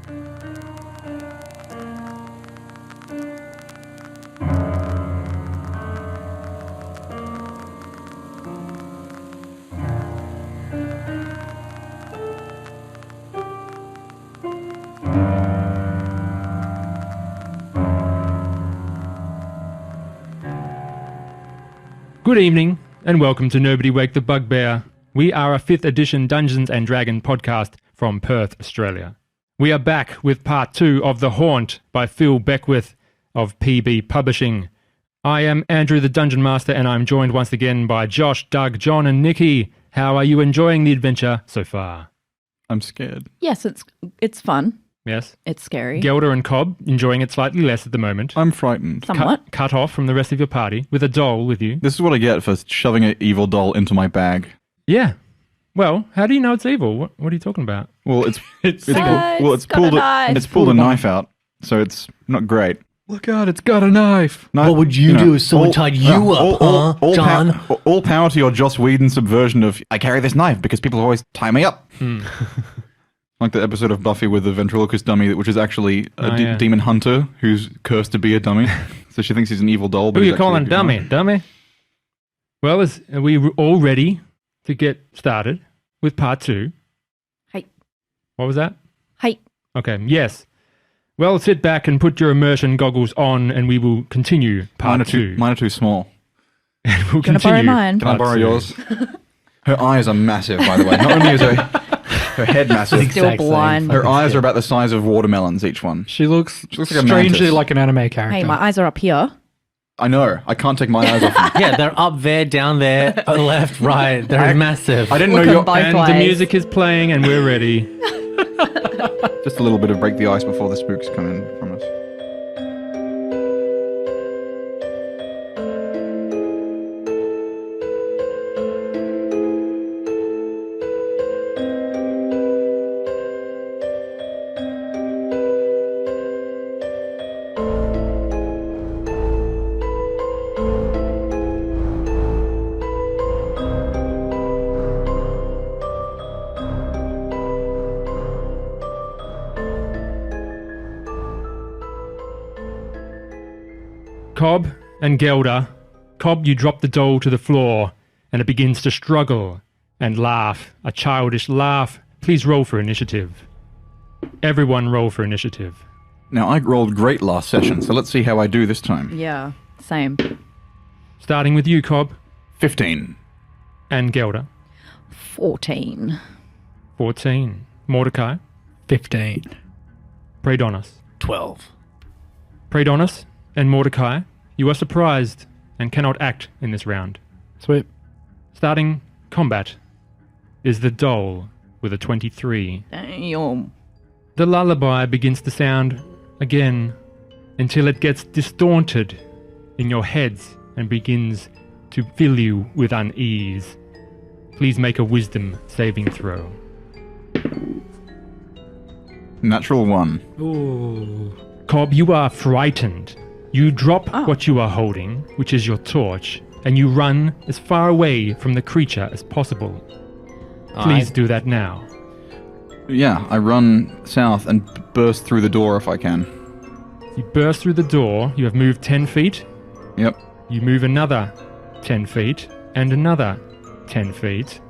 Good evening, and welcome to Nobody Wake the Bugbear. We are a 5th edition Dungeons & Dragon podcast from Perth, Australia. We are back with part 2 of The Haunt by Phil Beckwith of PB Publishing. I am Andrew the Dungeon Master, and I'm joined once again by Josh, Doug, John, and Nikki. How are you enjoying the adventure so far? I'm scared. Yes, it's fun. Yes. It's scary. Gelder and Cobb enjoying it slightly less at the moment. I'm frightened. Somewhat. Cut off from the rest of your party with a doll with you. This is what I get for shoving an evil doll into my bag. Yeah. Well, how do you know it's evil? What are you talking about? Well, it's pulled a knife out, so it's not great. Look out, it's got a knife. No, what would you do if someone tied you up, John? All power to your Joss Whedon subversion of, I carry this knife because people always tie me up. Like the episode of Buffy with the ventriloquist dummy, which is actually a demon hunter who's cursed to be a dummy. So she thinks he's an evil doll. But who are you calling dummy? Well, are we all ready to get started with part 2? Hey. What was that? Hey. Okay, yes. Well, sit back and put your immersion goggles on, and we will continue part 2. Mine are too small. And we'll Can I borrow mine? Can I borrow yours? Her eyes are massive, by the way. Not only is her head massive. Still blind. Her eyes are about the size of watermelons, each one. She looks like a strangely mantis. like an anime character. Hey, my eyes are up here. I know. I can't take my eyes off them. Yeah, they're up there, down there, left, right. They're massive. I didn't Look know on your... both And ways. the music is playing, and we're ready. Just a little bit of break the ice before the spooks come in from us. Cobb and Gelder. Cobb, you drop the doll to the floor, and it begins to struggle and laugh, a childish laugh. Please roll for initiative. Everyone roll for initiative. Now, I rolled great last session, so let's see how I do this time. Yeah, same. Starting with you, Cobb. 15. And Gelder. 14. 14. Mordecai. 15. Predonis. 12. Predonis and Mordecai, you are surprised and cannot act in this round. Sweet. Starting combat is the doll with a 23. Damn. The lullaby begins to sound again until it gets distorted in your heads and begins to fill you with unease. Please make a wisdom saving throw. Natural 1. Ooh. Cobb, you are frightened. You drop what you are holding, which is your torch, and you run as far away from the creature as possible. Please do that now. Yeah, I run south and burst through the door if I can. You burst through the door. You have moved 10 feet. Yep. You move another 10 feet and another 10 feet.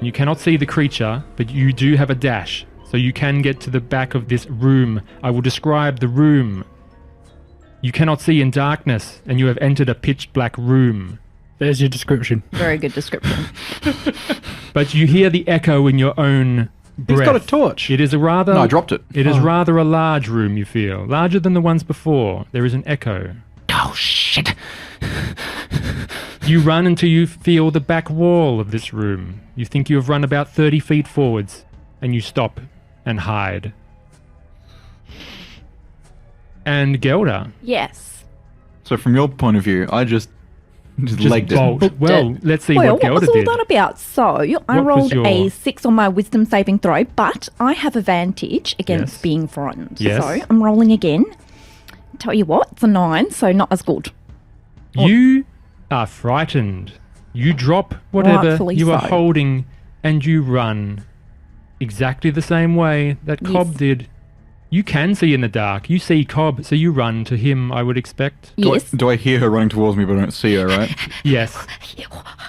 You cannot see the creature, but you do have a dash, so you can get to the back of this room. I will describe the room. You cannot see in darkness, and you have entered a pitch black room. There's your description. Very good description. But you hear the echo in your own breath. He's got a torch. It is a rather... No, I dropped it. It is rather a large room, you feel. Larger than the ones before. There is an echo. Oh, shit. You run until you feel the back wall of this room. You think you have run about 30 feet forwards, and you stop and hide. And Gelder. Yes. So from your point of view, I just legged bolt. it. Well, let's see Well, what Gelder was all did. that about? So, I What was rolled your- a 6 on my wisdom saving throw, but I have advantage against Yes. being frightened. Yes. So, I'm rolling again. Tell you what, it's a 9, so not as good. You are frightened. You drop whatever Rightfully you are so. holding and you run exactly the same way that Cobb Yes. did You can see in the dark. You see Cobb, so you run to him, I would expect. Yes. Do I hear her running towards me, but I don't see her, right? Yes.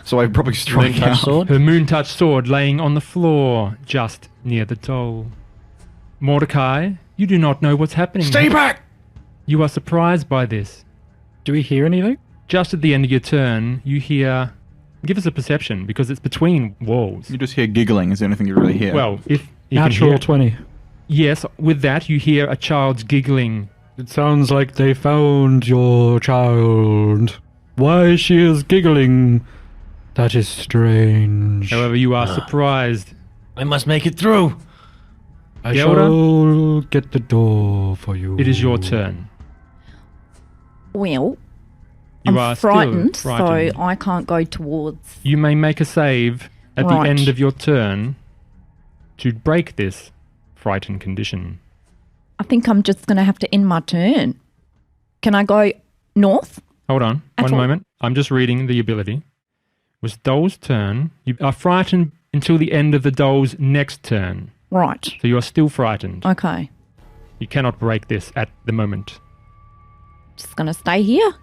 So I probably strike Moon-touch out. sword. Her moon-touched sword laying on the floor, just near the doll. Mordecai, you do not know what's happening. Stay back! You are surprised by this. Do we hear anything? Just at the end of your turn, you hear... Give us a perception, because it's between walls. You just hear giggling. Is there anything you really hear? Well, if you can Natural hear... 20. Yes, with that you hear a child's giggling. It sounds like they found your child. Why she is giggling? That is strange. However, you are surprised. I must make it through. I Gelda? shall get the door for you. It is your turn. Well, You I'm are frightened, still frightened. so I can't go towards. You may make a save at the Right. end of your turn to break this frightened condition. I think I'm just going to have to end my turn. Can I go north? Hold on, At one all. moment. I'm just reading the ability. It was Dole's turn. You are frightened until the end of the Dole's next turn. Right. So you are still frightened. Okay. You cannot break this at the moment. Just going to stay here.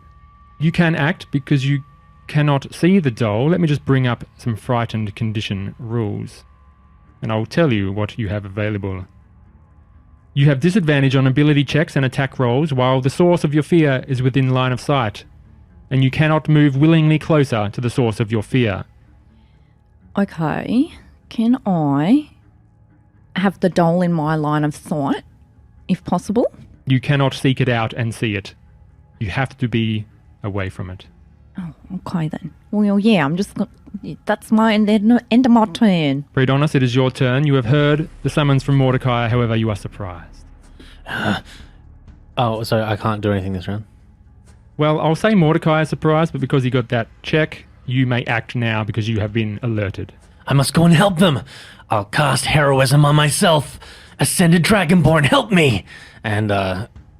You can act because you cannot see the doll. Let me just bring up some frightened condition rules, and I'll tell you what you have available. You have disadvantage on ability checks and attack rolls while the source of your fear is within line of sight, and you cannot move willingly closer to the source of your fear. Okay. Can I have the doll in my line of sight, if possible? You cannot seek it out and see it. You have to be away from it. Oh, okay then. Well, yeah, I'm just going to... That's my end of my turn. Predonis, it is your turn. You have heard the summons from Mordecai, however, you are surprised. Oh, so I can't do anything this round? Well, I'll say Mordecai is surprised, but because he got that check, you may act now because you have been alerted. I must go and help them. I'll cast heroism on myself. Ascended Dragonborn, help me! And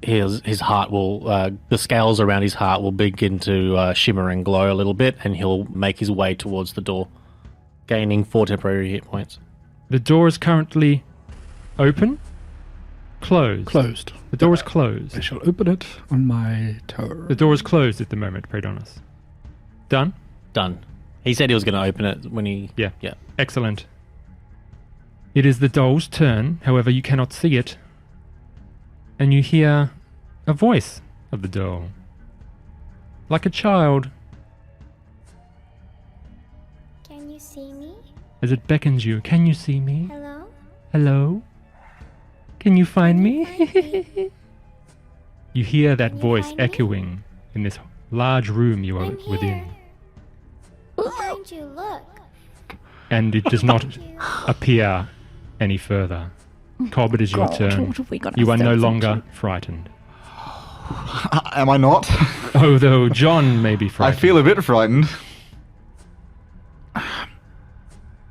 his heart will, the scales around his heart will begin to shimmer and glow a little bit, and he'll make his way towards the door, gaining 4 temporary hit points. The door is currently open? Closed. Closed. The door is closed. I shall open it on my turn. The door is closed at the moment, Predonis. Done? Done. He said he was going to open it when he... Yeah. Yeah. Excellent. It is the doll's turn, however, you cannot see it. And you hear a voice of the doll. Like a child, Can you see me? as it beckons you. Can you see me? Hello? Hello? Can you find me? You hear that Can you voice find me? echoing in this large room you are I'm within. here. Behind you, look. And it does not Behind you. appear any further. Cobb, it is your God, turn. what have we got You are no ourselves longer into? frightened. Am I not? Although John may be I frightened. feel a bit frightened.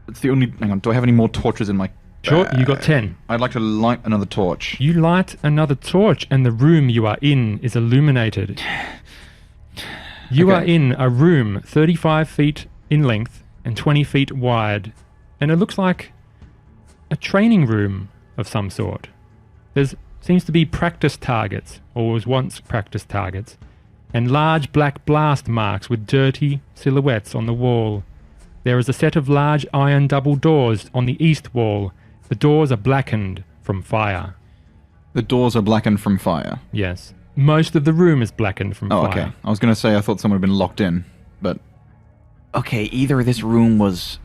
It's the only... Hang on, do I have any more torches in my... Sure, you got 10. I'd like to light another torch. You light another torch and the room you are in is illuminated. You are Okay. in a room 35 feet in length and 20 feet wide, and it looks like a training room of some sort. There's seems to be practice targets, or was once practice targets, and large black blast marks with dirty silhouettes on the wall. There is a set of large iron double doors on the east wall. The doors are blackened from fire. The doors are blackened from fire. Yes. Most of the room is blackened from Oh, fire. okay. I was going to say I thought someone had been locked in, but... Okay, either this room was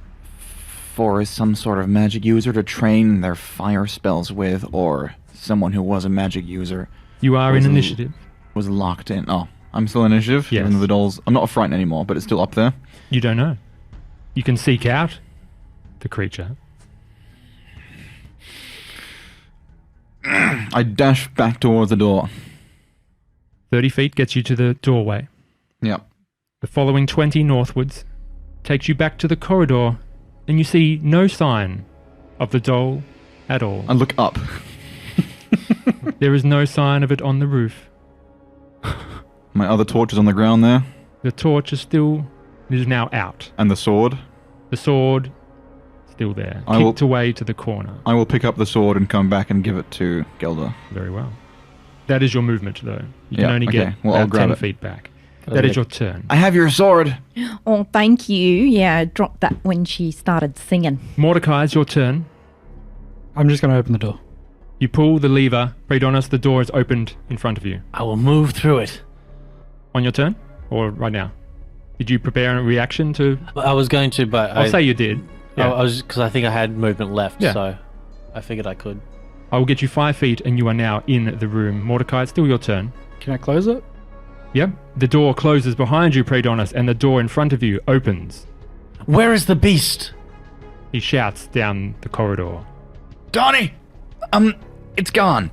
for some sort of magic user to train their fire spells with, or someone who was a magic user You are in Was a- initiative. was locked in. Oh, I'm still in initiative? Yes. Even though the dolls... I'm not frightened anymore, but it's still up there. You don't know. You can seek out the creature. I dash back towards the door. 30 feet gets you to the doorway. Yep. The following 20 northwards takes you back to the corridor, and you see no sign of the doll at all. I look up. There is no sign of it on the roof. My other torch is on the ground there. The torch is still... It is now out. And the sword. The sword still there, I will- kicked away to the corner. I will pick up the sword and come back and give it to Gelder. Very well. That is your movement, though. You can Yeah, only okay. get Well, I'll about grab 10 it. feet back. That is your turn. I have your sword. Oh, thank you. Yeah, I dropped that when she started singing. Mordecai, it's your turn. I'm just going to open the door. You pull the lever. Praedonis, the door is opened in front of you. I will move through it. On your turn? Or right now? Did you prepare a reaction to... I was going to, but I'll say you did. I was because I think I had movement left, Yeah. so I figured I could. I will get you 5 feet and you are now in the room. Mordecai, it's still your turn. Can I close it? Yep. The door closes behind you, Praedonis, and the door in front of you opens. Where is the beast? He shouts down the corridor. Donnie! It's gone.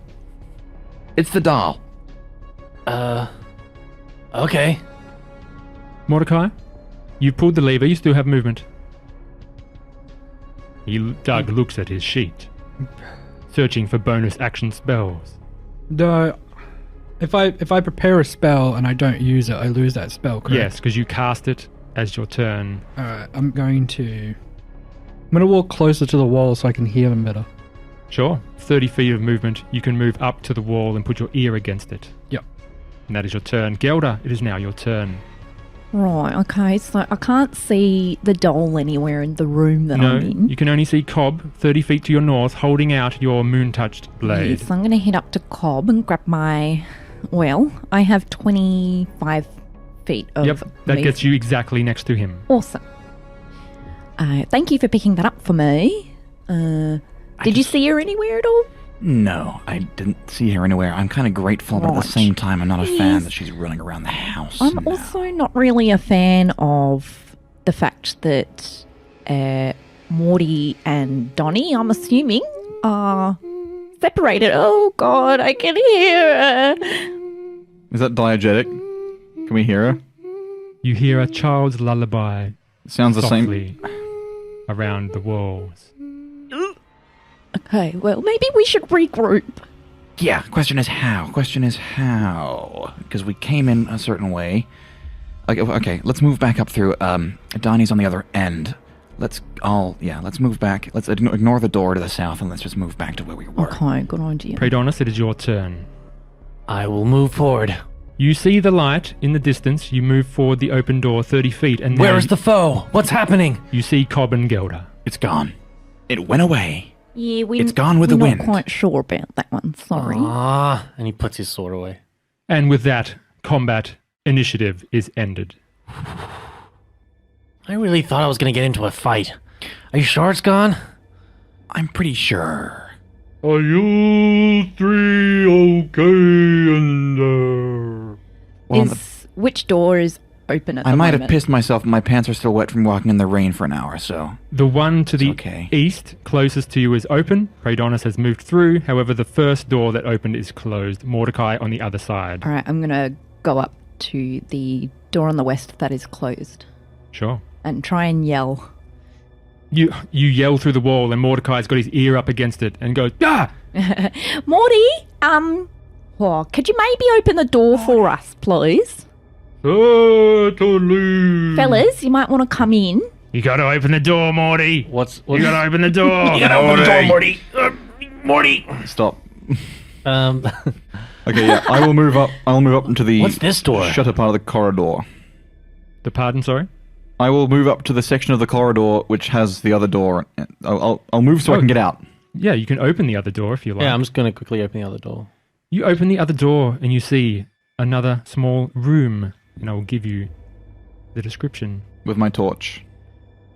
It's the doll. Okay. Mordecai, you pulled the lever. You still have movement. Doug looks at his sheet, searching for bonus action spells. No. If I prepare a spell and I don't use it, I lose that spell, correct? Yes, because you cast it as your turn. Alright, I'm going to walk closer to the wall so I can hear them better. Sure. 30 feet of movement. You can move up to the wall and put your ear against it. Yep. And that is your turn. Gelder, it is now your turn. Right, okay, so I can't see the doll anywhere in the room that No, I'm in. you can only see Cobb 30 feet to your north holding out your moon-touched blade. Yes, I'm going to head up to Cobb and grab my... Well, I have 25 feet of... Yep, that gets you exactly next to him. Awesome. Thank you for picking that up for me. Did you see her anywhere at all? No, I didn't see her anywhere. I'm kind of grateful, but at the Right. same time, I'm not a fan Yes. that she's running around the house. I'm now. also not really a fan of the fact that Morty and Donnie, I'm assuming, are separated. Oh God, I can hear her. Is that diegetic? Can we hear her? You hear a child's lullaby It sounds the same. softly around the walls. Okay, well, maybe we should regroup. Yeah, question is how? Because we came in a certain way. Okay, let's move back up through. Donnie's on the other end. Let's move back. Let's ignore the door to the south and let's just move back to where we were. Okay, good idea. Praedonis, it is your turn. I will move forward. You see the light in the distance. You move forward the open door 30 feet, and Where now is the foe? What's happening? you see Cobb and Gelder. It's gone. It went away. Yeah, It's gone with the we're wind. not quite sure about that one. Sorry. And he puts his sword away. And with that, combat initiative is ended. I really thought I was going to get into a fight. Are you sure it's gone? I'm pretty sure. Are you three okay in there? Well, Which door is open at I the might moment? have pissed myself. My pants are still wet from walking in the rain for an hour, so. The one to the okay. east, closest to you, is open. Praedonis has moved through. However, the first door that opened is closed. Mordecai on the other side. All right, I'm going to go up to the door on the west that is closed Sure. and try and yell. You yell through the wall, and Mordecai's got his ear up against it and goes, "Ah!" Morty, could you maybe open the door for us, please? Certainly. Fellas, you might want to come in. You gotta open the door, Morty. What's You gotta open the door. You gotta open the door, Morty. Morty. Stop. Um, Okay, yeah, I will move up. I'll move up into the What's this door? shutter part of the corridor. The pardon, sorry? I will move up to the section of the corridor which has the other door. I'll move so I can get out. Yeah, you can open the other door if you like. yeah, I'm just going to quickly open the other door. You open the other door and you see another small room, and I will give you the description. With my torch.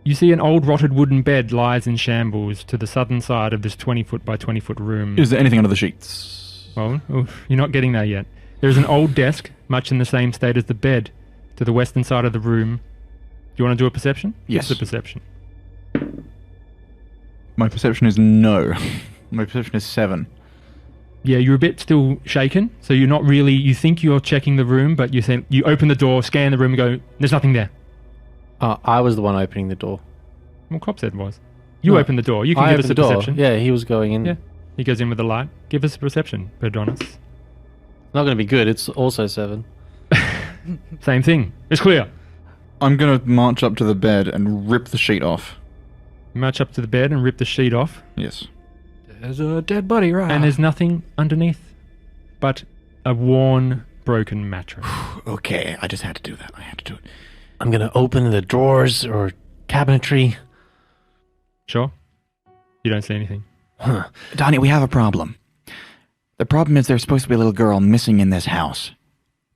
You see an old rotted wooden bed lies in shambles to the southern side of this 20-foot by 20-foot room. Is there anything under the sheets? Well, you're not getting there yet. There is an old desk, much in the same state as the bed, to the western side of the room. Do you want to do a perception? Yes. It's a perception. My perception is no. My perception is 7. Yeah, you're a bit still shaken, so you're not really... You think you're checking the room, but you open the door, scan the room, and go, there's nothing there. I was the one opening the door. Well, Cop said was. You No, open the door. You can I give us opened a the door. perception. Yeah, he was going in. Yeah. He goes in with the light. Give us a perception, Praedonis. Not going to be good. It's also 7. Same thing. It's clear. I'm going to march up to the bed and rip the sheet off. You march up to the bed and rip the sheet off. Yes. There's a dead body, right? And there's nothing underneath but a worn, broken mattress. Okay, I just had to do that. I had to do it. I'm going to open the drawers or cabinetry. Sure? You don't see anything. Huh. Donnie, we have a problem. The problem is there's supposed to be a little girl missing in this house.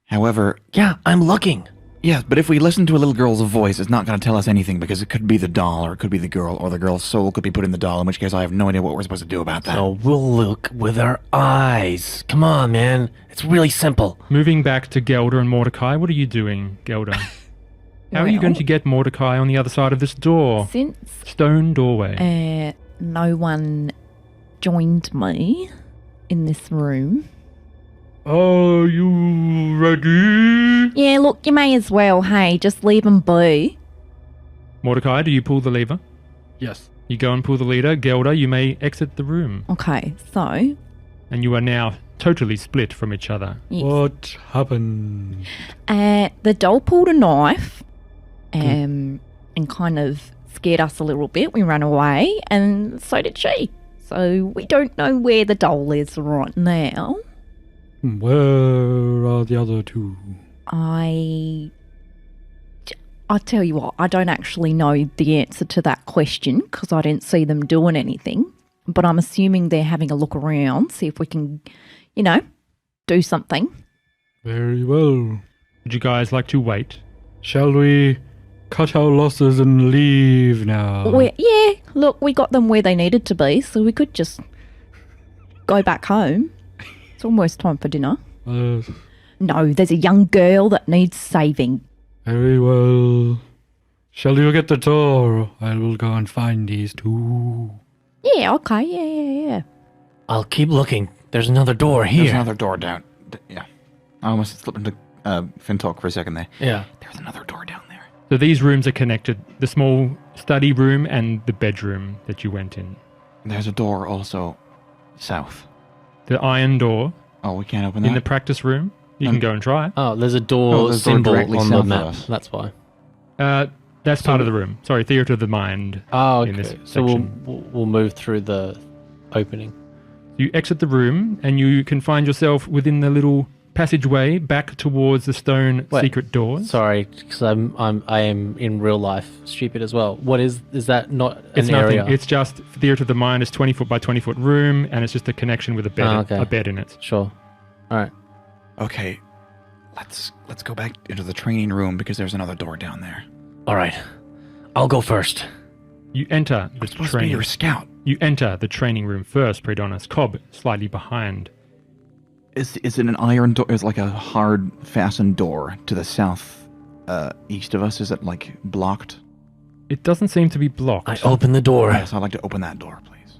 However... Yeah, I'm looking. Yes, but if we listen to a little girl's voice, it's not going to tell us anything because it could be the doll or it could be the girl or the girl's soul could be put in the doll, in which case I have no idea what we're supposed to do about that. So we'll look with our eyes. Come on, man. It's really simple. Moving back to Gelder and Mordecai, what are you doing, Gelder? How are you going to get Mordecai on the other side of this door? Since Stone doorway. no one joined me in this room. Are you ready? Yeah, look, you may as well. Hey, just leave them be. Mordecai, do you pull the lever? Yes. You go and pull the lever. Gelder, you may exit the room. Okay, so And you are now totally split from each other. yes. What happened? The doll pulled a knife and kind of scared us a little bit. We ran away, and so did she. So we don't know where the doll is right now. Where are the other two? I'll tell you what, I don't actually know the answer to that question because I didn't see them doing anything. But I'm assuming they're having a look around, see if we can, do something. Very well. Would you guys like to wait? Shall we cut our losses and leave now? Yeah, look, we got them where they needed to be, so we could just go back home. It's almost time for dinner. No, there's a young girl that needs saving. Very well. Shall you get the door? I will go and find these two. Yeah, okay, yeah. I'll keep looking. There's another door here. There's another door down. Yeah. I almost slipped into Fin talk for a second there. Yeah. There's another door down there. So these rooms are connected. The small study room and the bedroom that you went in. There's a door also south. The iron door Oh, we can't open that? in the practice room. You can go and try. Oh, there's a door Oh, there's a door symbol directly on south the of map. us. That's why. That's part of the room. Sorry, theatre of the mind. Oh, in okay. this So section. we'll move through the opening. You exit the room and you can find yourself within the little passageway back towards the stone Wait, secret doors. Sorry, because I am in real life stupid as well. What is that? Not an It's nothing. area? It's just theatre of the mind is 20 foot by 20 foot room, and it's just a connection with a bed. Oh, okay. A bed in it. Sure. All right. Okay. Let's go back into the training room because there's another door down there. All right. I'll go first. You enter the Supposed to be training. your scout. You enter the training room first, Predonis. Cobb slightly behind. Is it an iron door? Is it like a hard fastened door to the south east of us? Is it like blocked? It doesn't seem to be blocked. I open the door. Yes, I'd like to open that door, please.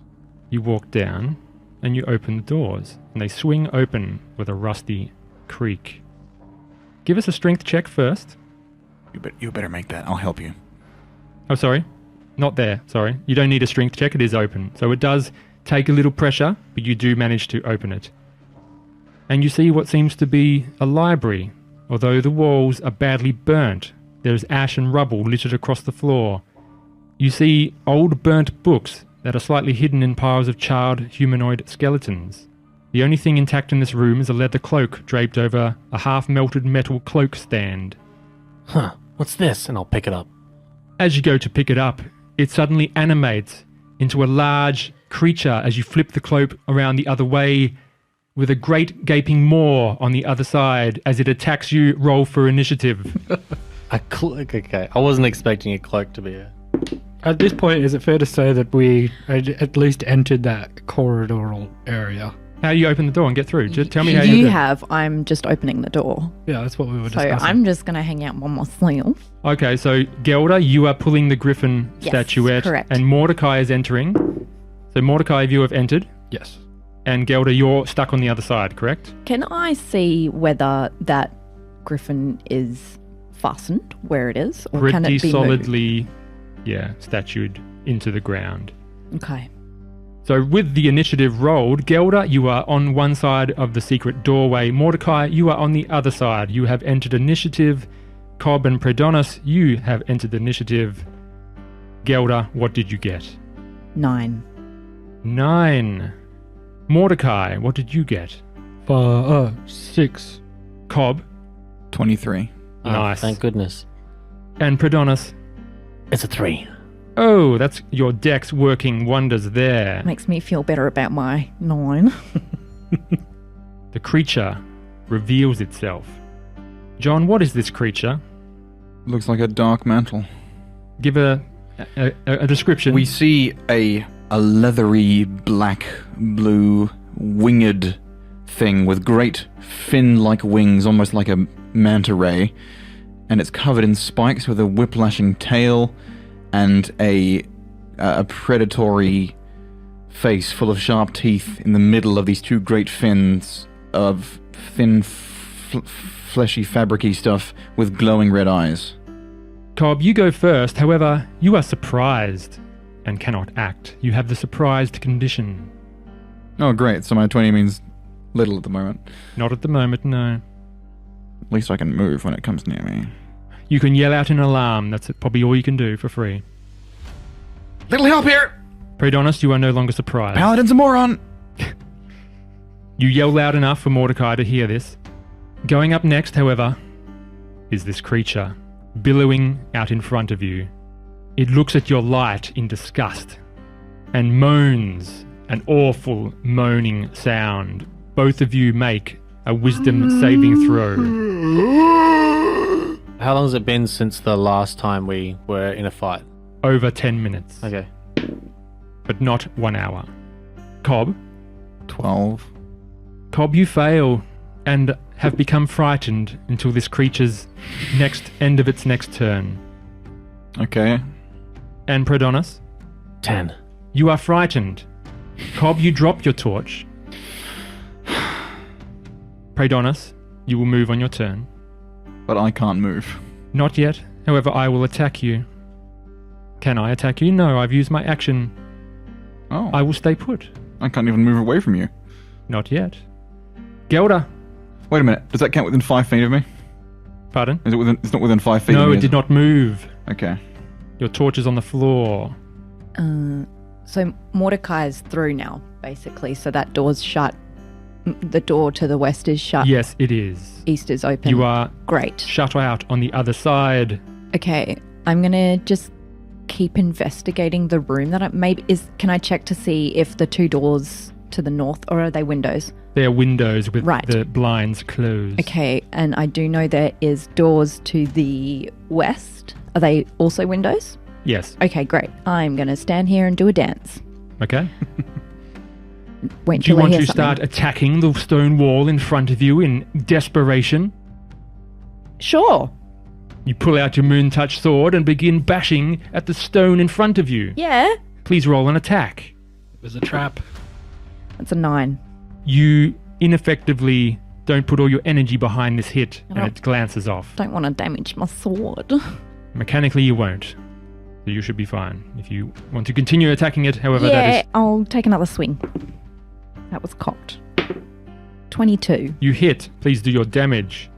You walk down and you open the doors, and they swing open with a rusty creak. Give us a strength check first. You better make that. I'll help you. Oh, sorry. Not there. Sorry. You don't need a strength check. It is open. So it does take a little pressure, but you do manage to open it. And you see what seems to be a library. Although the walls are badly burnt, there is ash and rubble littered across the floor. You see old burnt books that are slightly hidden in piles of charred humanoid skeletons. The only thing intact in this room is a leather cloak draped over a half-melted metal cloak stand. Huh. What's this? And I'll pick it up. As you go to pick it up, it suddenly animates into a large creature as you flip the cloak around the other way, with a great gaping maw on the other side. As it attacks you, roll for initiative. Okay. I wasn't expecting a cloak to be a... At this point, is it fair to say that we at least entered that corridoral area? How do you open the door and get through? Just tell me how you You do. have. I'm just opening the door. Yeah, that's what we were So discussing. I'm just going to hang out by myself. Okay, so Gelder, you are pulling the griffin Yes, statuette, correct. and Mordecai is entering. So Mordecai, you have entered, Yes. and Gelder, you're stuck on the other side, correct? Can I see whether that griffin is fastened where it is? Or can Pretty it be solidly, statued into the ground. moved? Okay. So with the initiative rolled, Gelder, you are on one side of the secret doorway. Mordecai, you are on the other side. You have entered initiative. Cobb and Predonis, you have entered initiative. Gelder, what did you get? 9. 9. Mordecai, what did you get? 6. Cobb? 23. Nice. Thank goodness. And Predonis? It's a 3. Oh, that's your dex working wonders there. Makes me feel better about my 9. The creature reveals itself. John, what is this creature? Looks like a dark mantle. Give a description. We see a leathery, black, blue, winged thing with great fin-like wings, almost like a manta ray, and it's covered in spikes with a whiplashing tail and a predatory face full of sharp teeth in the middle of these 2 great fins of thin, fleshy, fabricy stuff with glowing red eyes. Cobb, you go first. However, you are surprised and cannot act. You have the surprised condition. Oh, great. So my 20 means little at the moment. Not at the moment, no. At least I can move when it comes near me. You can yell out an alarm. That's probably all you can do for free. Little help here! Predonis, you are no longer surprised. Paladin's a moron! You yell loud enough for Mordecai to hear this. Going up next, however, is this creature, billowing out in front of you. It looks at your light in disgust and moans an awful moaning sound. Both of you make a wisdom saving throw. How long has it been since the last time we were in a fight? Over 10 minutes. Okay. But not 1 hour. Cobb? 12. Cobb, you fail and have become frightened until this creature's end of its next turn. Okay. And Predonis? 10. You are frightened. Cobb, you drop your torch. Predonis, you will move on your turn. But I can't move. Not yet. However, I will attack you. Can I attack you? No, I've used my action. Oh. I will stay put. I can't even move away from you. Not yet. Gelder. Wait a minute. Does that count within 5 feet of me? Pardon? Is it within? It's not within 5 feet of me. No, it is did not move. Okay. Your torch is on the floor. So Mordecai's through now, basically. So that door's shut. The door to the west is shut. Yes, it is. East is open. You are Great. shut out on the other side. Okay, I'm gonna just keep investigating the room that can I check to see if the 2 doors to the north, or are they windows? They're windows with Right. the blinds closed. Okay, and I do know there is doors to the west. Are they also windows? Yes. Okay, great. I'm gonna stand here and do a dance. Okay. Wait Do you till I want hear to something. start attacking the stone wall in front of you in desperation? Sure. You pull out your moon touch sword and begin bashing at the stone in front of you. Yeah. Please roll an attack. It was a trap. That's a 9. You ineffectively don't put all your energy behind this hit and don't- it glances off. Don't want to damage my sword. Mechanically, you won't. So you should be fine. If you want to continue attacking it, however, Yeah, that is... I'll take another swing. That was cocked. 22. You hit. Please do your damage.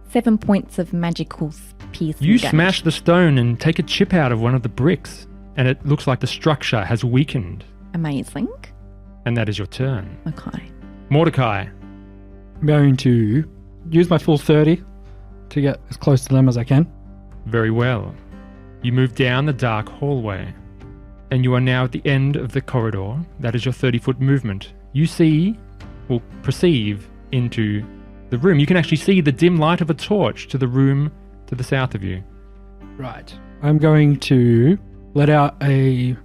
7 points of magical piercing You damage. smash the stone and take a chip out of one of the bricks, and it looks like the structure has weakened. Amazing. And that is your turn. Okay. Mordecai, I'm going to use my full 30 to get as close to them as I can. very well. You move down the dark hallway, and you are now at the end of the corridor. That is your 30-foot movement. You see, or perceive, into the room. You can actually see the dim light of a torch to the room to the south of you. Right. I'm going to let out a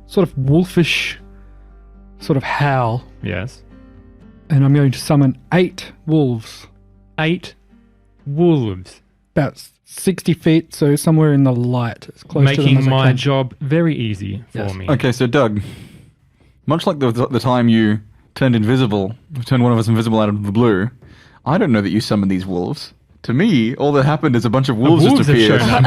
sort of wolfish sort of howl, Yes. and I'm going to summon 8 wolves. 8 wolves, About 60 feet, so somewhere in the light, as close to them making as I my can. job very easy for Yes. me. Okay, so Doug, much like the time you turned one of us invisible out of the blue, I don't know that you summoned these wolves. To me, all that happened is a bunch of wolves just wolves have appeared. shown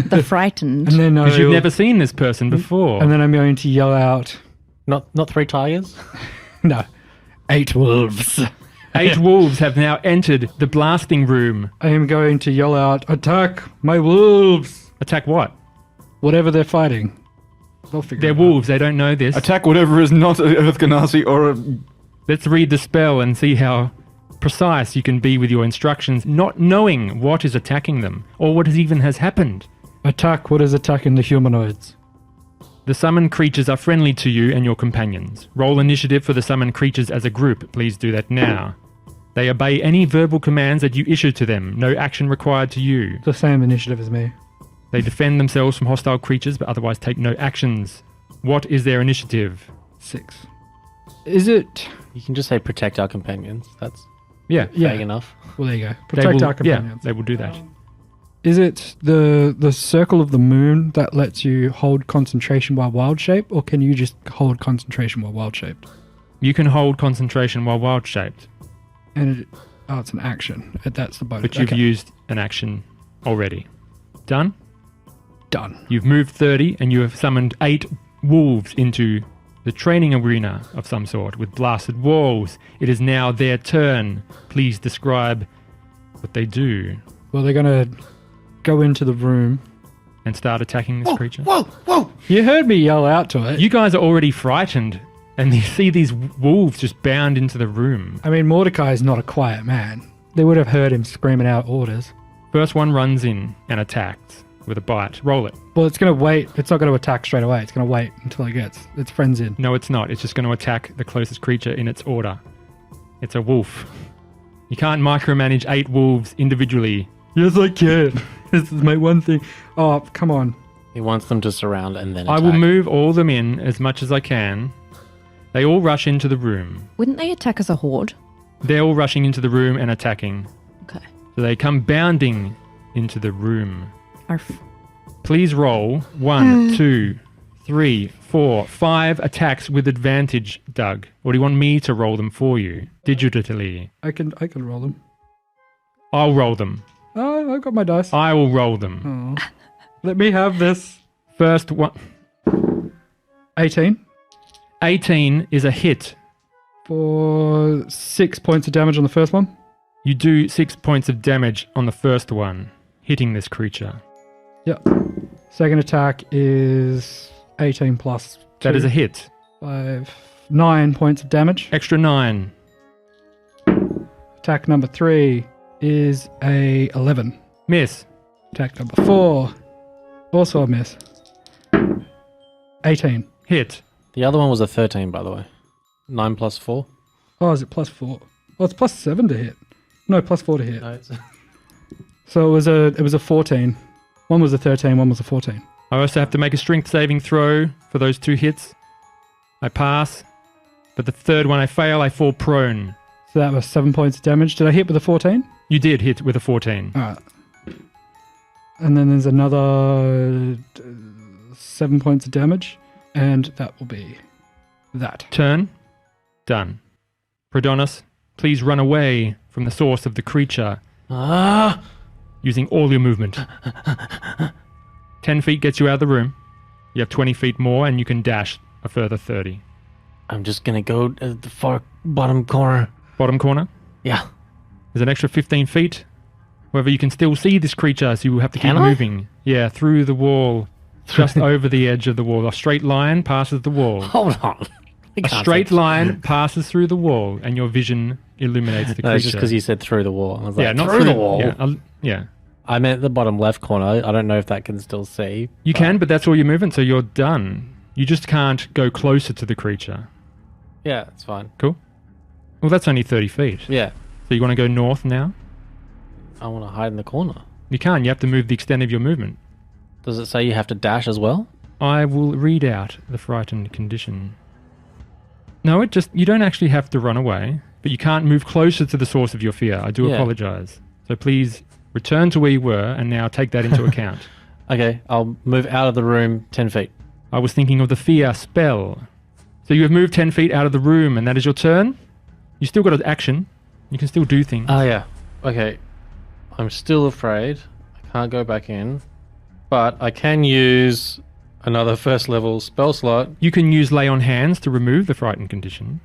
up. The frightened. And then Because you've I'll- never seen this person before. And then I'm going to yell out, Not 3 tigers? no, 8 wolves. 8 wolves have now entered the blasting room. I am going to yell out, attack my wolves! Attack what? Whatever they're fighting, they'll figure They're it wolves. They don't know this. Attack whatever is not an Earth Ganassi or a... Let's read the spell and see how precise you can be with your instructions, not knowing what is attacking them or what even has happened. out. Attack what is attacking the humanoids. The summoned creatures are friendly to you and your companions. Roll initiative for the summoned creatures as a group. Please do that now. They obey any verbal commands that you issue to them. No action required to you. The same initiative as me. They defend themselves from hostile creatures but otherwise take no actions. What is their initiative? 6. Is it... You can just say protect our companions. That's Yeah. vague enough. Well, there you go. They Protect will- our companions. Yeah, they will do that. Is it the circle of the moon that lets you hold concentration while wild shaped, or can you just hold concentration while wild shaped? You can hold concentration while wild shaped, And it's an action. That's the bonus. but you've Okay. used an action already. Done? Done. You've moved 30 and you have summoned 8 wolves into the training arena of some sort with blasted walls. It is now their turn. Please describe what they do Well, they're gonna go into the room. and start attacking this creature. You heard me yell out to it. You guys are already frightened and you see these wolves just bound into the room. I mean, Mordecai's not a quiet man. They would have heard him screaming out orders. First one runs in and attacks with a bite. Roll it. Well, it's going to wait. It's not going to attack straight away. It's going to wait until it gets its friends in. No, it's not. It's just going to attack the closest creature in its order. It's a wolf. You can't micromanage 8 wolves individually. Yes, I can. This is my one thing. Oh, come on. He wants them to surround and then I attack. will move all of them in as much as I can. They all rush into the room. Wouldn't they attack as a horde? They're all rushing into the room and attacking. Okay. So they come bounding into the room. Arf. Please roll 1, 2, 3, 4, 5 attacks with advantage, Doug. Or do you want me to roll them for you digitally? I can roll them. I'll roll them. Oh, I've got my dice. I will roll them. Oh. Let me have this. First one. 18 18 is a hit. for 6 points of damage on the first one. You do 6 points of damage on the first one, hitting this creature. Yep. Second attack is 18 plus 2. That is a hit. 9 points of damage. Extra 9. Attack number 3 is a 11. Miss. Attack number 4, also a miss. 18. Hit. The other one was a 13, by the way. 9 plus 4. Oh, is it plus 4? Oh, it's plus 7 to hit. No, plus 4 to hit. No, it's So it was a 14. One was a 13, one was a 14. I also have to make a strength saving throw for those 2 hits. I pass. But the third one I fail, I fall prone. So that was 7 points of damage. Did I hit with a 14? You did hit with a 14. Alright. And then there's another 7 points of damage. And that will be that. Turn. Done. Prodonis, please run away from the source of the creature Ah! using all your movement. 10 feet gets you out of the room. You have 20 feet more and you can dash a further 30. I'm just gonna go to the far bottom corner. Bottom corner. Yeah. There's an extra 15 feet. However, you can still see this creature, so you will have to Can keep I? moving. Yeah, through the wall. Just over the edge of the wall. A straight line passes the wall. Hold on. A straight line passes through the wall, and your vision illuminates the creature. No, it's just because you said through the wall. I was like, yeah, not through the wall. Yeah, yeah. I meant the bottom left corner. I don't know if that can still see. You can, but that's all your movement, so you're done. You just can't go closer to the creature. Yeah, it's fine. Cool. Well, that's only 30 feet. Yeah. So you want to go north now? I want to hide in the corner. You can't. You have to move the extent of your movement. Does it say you have to dash as well? I will read out the frightened condition. No, you don't actually have to run away, but you can't move closer to the source of your fear. I do Yeah. apologize. So please return to where you were and now take that into account. Okay, I'll move out of the room 10 feet. I was thinking of the fear spell. So you have moved 10 feet out of the room and that is your turn? You still got an action. You can still do things. Oh, yeah. Okay. I'm still afraid. I can't go back in. But I can use another first level spell slot. You can use lay on hands to remove the frightened condition.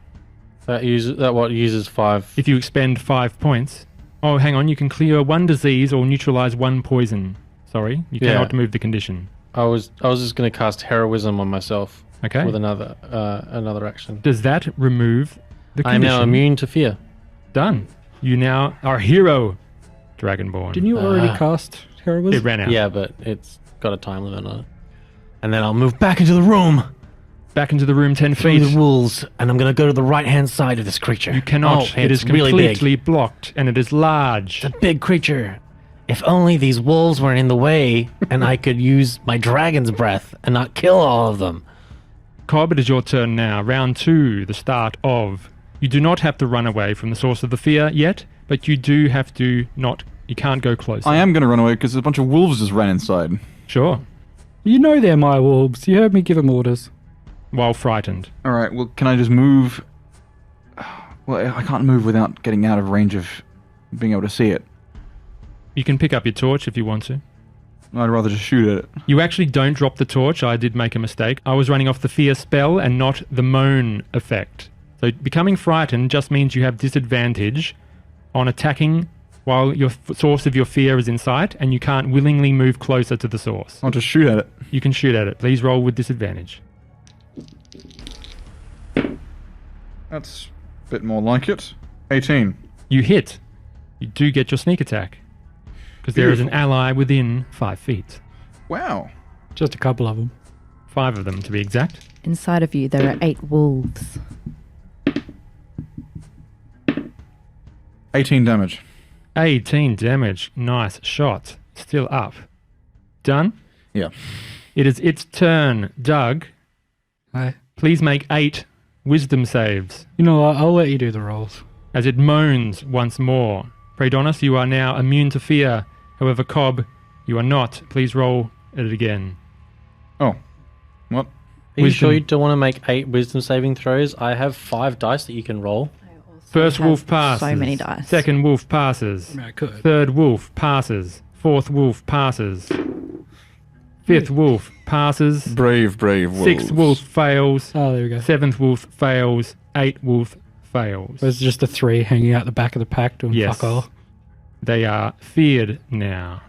That uses 5. If you expend 5 points. Oh, hang on. You can clear 1 disease or neutralize 1 poison. Sorry. You Yeah. cannot remove the condition. I was just going to cast heroism on myself. Okay. With another action. Does that remove the I am condition? now immune to fear. Done. You now are a hero, Dragonborn. Didn't you already cast heroism? It ran out. Yeah, but it's got a time limit on it. And then I'll move back into the room. Back into the room 10 Through feet. the walls, and I'm going to go to the right-hand side of this creature. You cannot. Oh, It is it's really completely big. blocked, and it is large. It's a big creature. If only these wolves weren't in the way, and I could use my dragon's breath and not kill all of them. Cobb, it is your turn now. Round 2, the start of. You do not have to run away from the source of the fear yet, but you do have to not. You can't go closer. I am going to run away because a bunch of wolves just ran inside. Sure. You know they're my wolves. You heard me give them orders. While frightened. All right, well, can I just move? Well, I can't move without getting out of range of being able to see it. You can pick up your torch if you want to. I'd rather just shoot at it. You actually don't drop the torch. I did make a mistake. I was running off the fear spell and not the moan effect. So becoming frightened just means you have disadvantage on attacking while your source of your fear is in sight, and you can't willingly move closer to the source. I'll just shoot at it. You can shoot at it. Please roll with disadvantage. That's a bit more like it. 18. You hit. You do get your sneak attack. Because there is an ally within 5 feet. Wow. Just a couple of them. 5 of them, to be exact. Inside of you, there are 8 wolves. 18 damage. 18 damage. Nice shot. Still up. Done? Yeah. It is its turn. Doug, Hey. please make 8 wisdom saves You know what? I'll let you do the rolls. as it moans once more. Praedonis, you are now immune to fear. However, Cobb, you are not. Please roll it again. Oh. What? Are you Wisdom. sure you don't want to make 8 wisdom saving throws? I have 5 dice that you can roll. First have wolf passes. so many dice. Second wolf passes. I mean, I could. Third wolf passes. Fourth wolf passes. Fifth wolf passes. Brave wolves. Sixth wolf fails. Oh, there we go. Seventh wolf fails. Eighth wolf fails. There's just the 3 hanging out the back of the pack doing Yes. fuck all. They are feared now.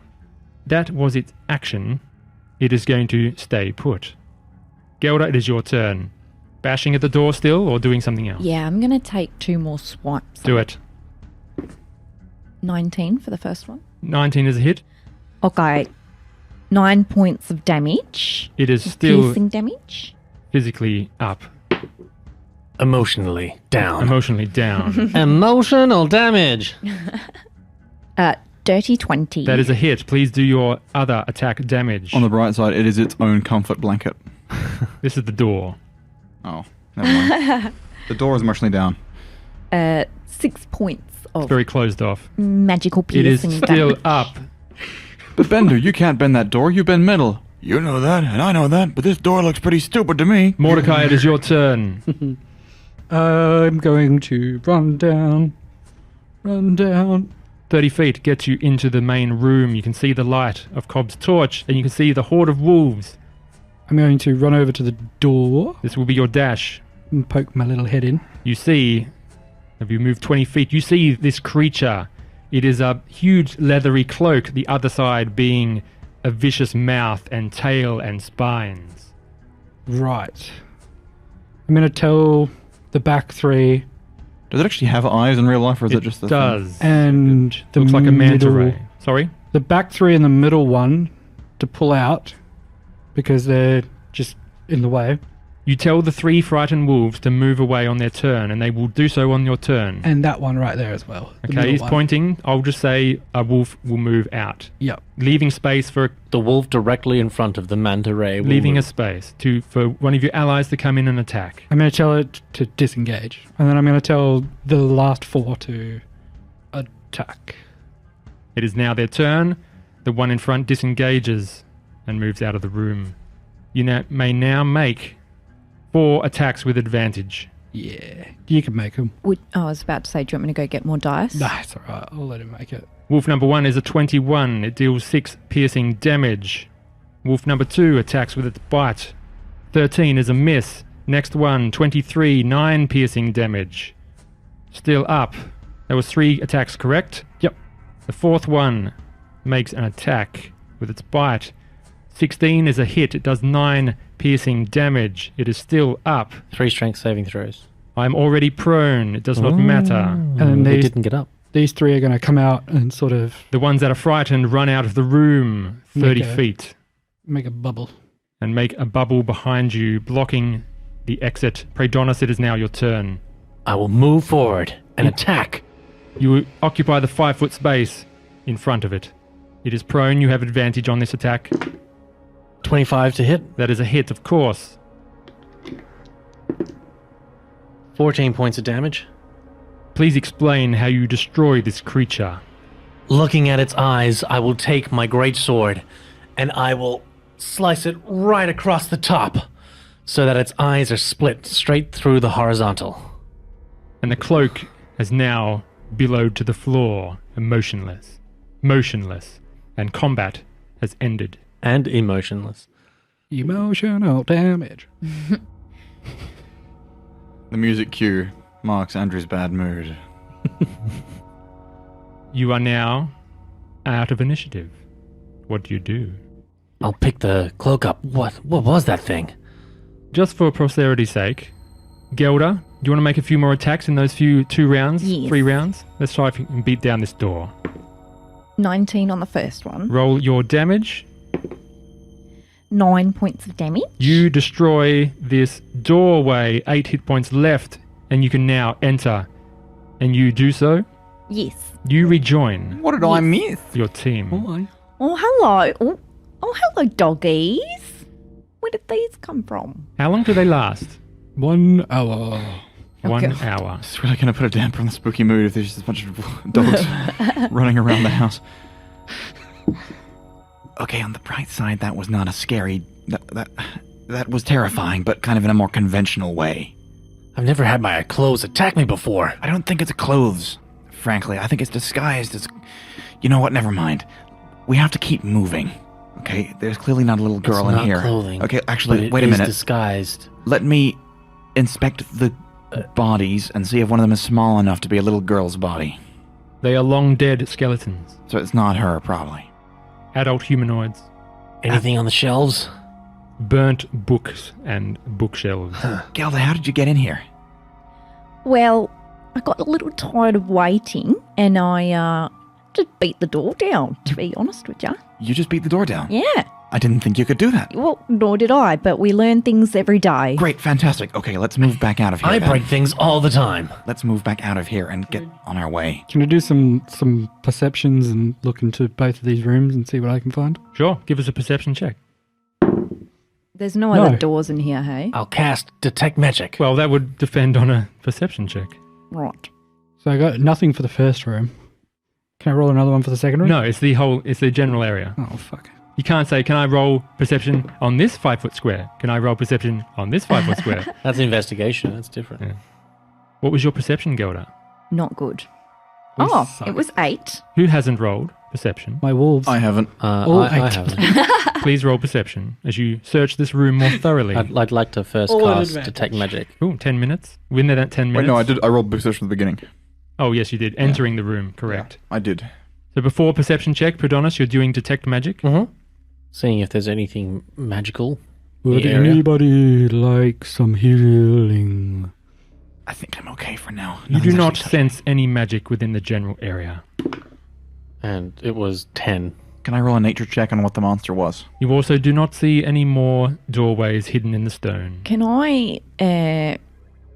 That was its action. It is going to stay put. Gelda, it is your turn. Bashing at the door still or doing something else? Yeah, I'm going to take 2 more swipes. Do it. 19 for the first one. 19 is a hit. Okay. 9 points of damage. It is still Piercing damage. physically up. Emotionally down. Emotionally down. Emotional damage. Dirty 20. That is a hit. Please do your other attack damage. On the bright side, it is its own comfort blanket. This is the door. Oh, never mind. The door is emotionally down. 6 points of Very closed off. magical It is piercing still damage. up. But Bender, you can't bend that door. You bend metal. You know that, and I know that, but this door looks pretty stupid to me. Mordecai, it is your turn. I'm going to run down. 30 feet gets you into the main room. You can see the light of Cobb's torch, and you can see the horde of wolves. I'm going to run over to the door This will be your dash. and poke my little head in. You see, if you move 20 feet, you see this creature. It is a huge leathery cloak, the other side being a vicious mouth and tail and spines. Right. I'm going to tell the back 3 Does it actually have eyes in real life, or is it just the thing? does. and the Looks like a manta middle, ray. Sorry? the back 3 and the middle one to pull out because they're just in the way. You tell the 3 frightened wolves to move away on their turn, and they will do so on your turn. And that one right there as well. the Okay, middle he's one. pointing. I'll just say a wolf will move out, Yep. leaving space for The wolf directly in front of the manta ray. will leaving a move. space for one of your allies to come in and attack. I'm going to tell it to disengage. And then I'm going to tell the last 4 to attack. It is now their turn. The one in front disengages and moves out of the room. You may now make 4 attacks with advantage. Yeah. You can make them. I was about to say, do you want me to go get more dice? Nah, it's alright. I'll let him make it. Wolf number 1 is a 21. It deals 6 piercing damage. Wolf number 2 attacks with its bite. 13 is a miss. Next one, 23, 9 piercing damage. Still up. There was 3 attacks, correct? Yep. The 4th one makes an attack with its bite. 16 is a hit. It does 9 piercing damage. It is still up. 3 strength saving throws. I'm already prone. It does not matter. And He these, didn't get up. these three are going to come out and sort of The ones that are frightened run out of the room 30 Okay. feet make a bubble. and make a bubble behind you, blocking the exit. Praedonis, it is now your turn. I will move forward and attack. You occupy the 5-foot space in front of it. It is prone. You have advantage on this attack. 25 to hit. That is a hit, of course. 14 points of damage. Please explain how you destroy this creature. Looking at its eyes, I will take my great sword and I will slice it right across the top so that its eyes are split straight through the horizontal. And the cloak has now billowed to the floor, motionless. Motionless. And combat has ended. And emotionless. Emotional damage. The music cue marks Andrew's bad mood. You are now out of initiative. What do you do? I'll pick the cloak up. What was that thing? Just for posterity's sake, Gelda, do you want to make a few more attacks in those 2 rounds? Yes. 3 rounds? Let's try if you can beat down this door. 19 on the first one. Roll your damage. 9 points of damage. You destroy this doorway, 8 hit points left, and you can now enter. And you do so. Yes. You rejoin What did I miss? your team. Oh, hello. Oh, hello, doggies. Where did these come from? How long do they last? 1 hour. 1 hour. It's really going to put a damper on the spooky mood if there's just a bunch of dogs running around the house. Okay, on the bright side, that was not a scary... That was terrifying, but kind of in a more conventional way. I've never had my clothes attack me before. I don't think it's clothes, frankly. I think it's disguised as... You know what? Never mind. We have to keep moving. Okay, there's clearly not a little girl It's in not here. clothing, Okay, but actually, it wait a is minute. disguised. Let me inspect the bodies and see if one of them is small enough to be a little girl's body. They are long dead skeletons. So it's not her, probably. Adult humanoids. Anything on the shelves? Burnt books and bookshelves. Gelda, how did you get in here? Well, I got a little tired of waiting and I just beat the door down, to be honest with you. You just beat the door down. Yeah. I didn't think you could do that. Well, nor did I, but we learn things every day. Great, fantastic. Okay, let's move back out of here. I then. break things all the time. Let's move back out of here and get on our way. Can I do some perceptions and look into both of these rooms and see what I can find? Sure, give us a perception check. There's no other No. doors in here, hey? I'll cast Detect Magic. Well, that would defend on a perception check. Right. So I got nothing for the first room. Can I roll another one for the second room? No, it's the general area. Oh, fuck. You can't say, can I roll perception on this 5-foot square? Can I roll perception on this 5-foot square? That's investigation. That's different. Yeah. What was your perception, Gelda? Not good. We Oh, suck. it was 8. Who hasn't rolled perception? My wolves. I haven't. Oh, I I- haven't. Please roll perception as you search this room more thoroughly. I'd like to first All cast advantage. Detect Magic. Ooh, 10 minutes. Within that 10 minutes. Wait, no, I did. I rolled perception at the beginning. Oh, yes, you did. Entering the room, correct. I did. So before perception check, Praedonis, you're doing detect magic. Mm-hmm. Seeing if there's anything magical in Would the area. anybody like some healing? I think I'm okay for now. You do Nothing's not actually touching sense any magic within the general area. And it was 10. me. Can I roll a nature check on what the monster was? You also do not see any more doorways hidden in the stone. Can I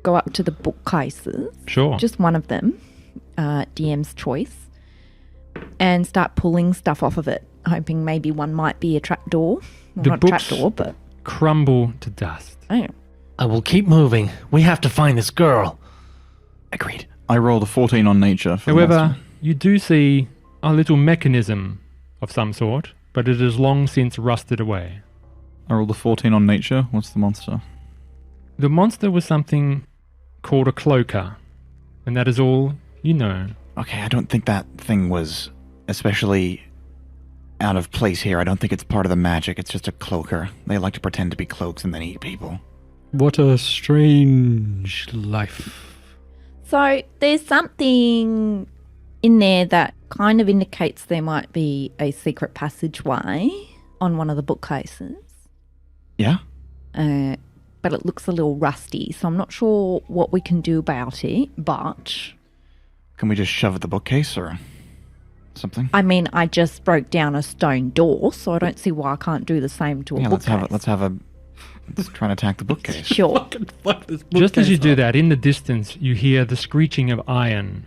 go up to the bookcases? Sure. Just one of them, DM's choice, and start pulling stuff off of it, hoping maybe one might be a trapdoor. Well, The not a books- trapdoor, but crumble to dust. oh, I will keep moving. We have to find this girl. Agreed. I rolled a 14 on nature. For the However, monster. you do see a little mechanism of some sort, but it has long since rusted away. I rolled a 14 on nature. What's the monster? The monster was something called a cloaker, and that is all you know. Okay, I don't think that thing was especially out of place here. I don't think it's part of the magic. It's just a cloaker. They like to pretend to be cloaks and then eat people. What a strange life. so there's something in there that kind of indicates there might be a secret passageway on one of the bookcases. Yeah? But it looks a little rusty, so I'm not sure what we can do about it, but... Can we just shove at the bookcase or something? I mean, I just broke down a stone door, so I don't see why I can't do the same to a bookcase. Let's try and attack the bookcase. Sure. Just as you do that, in the distance, you hear the screeching of iron.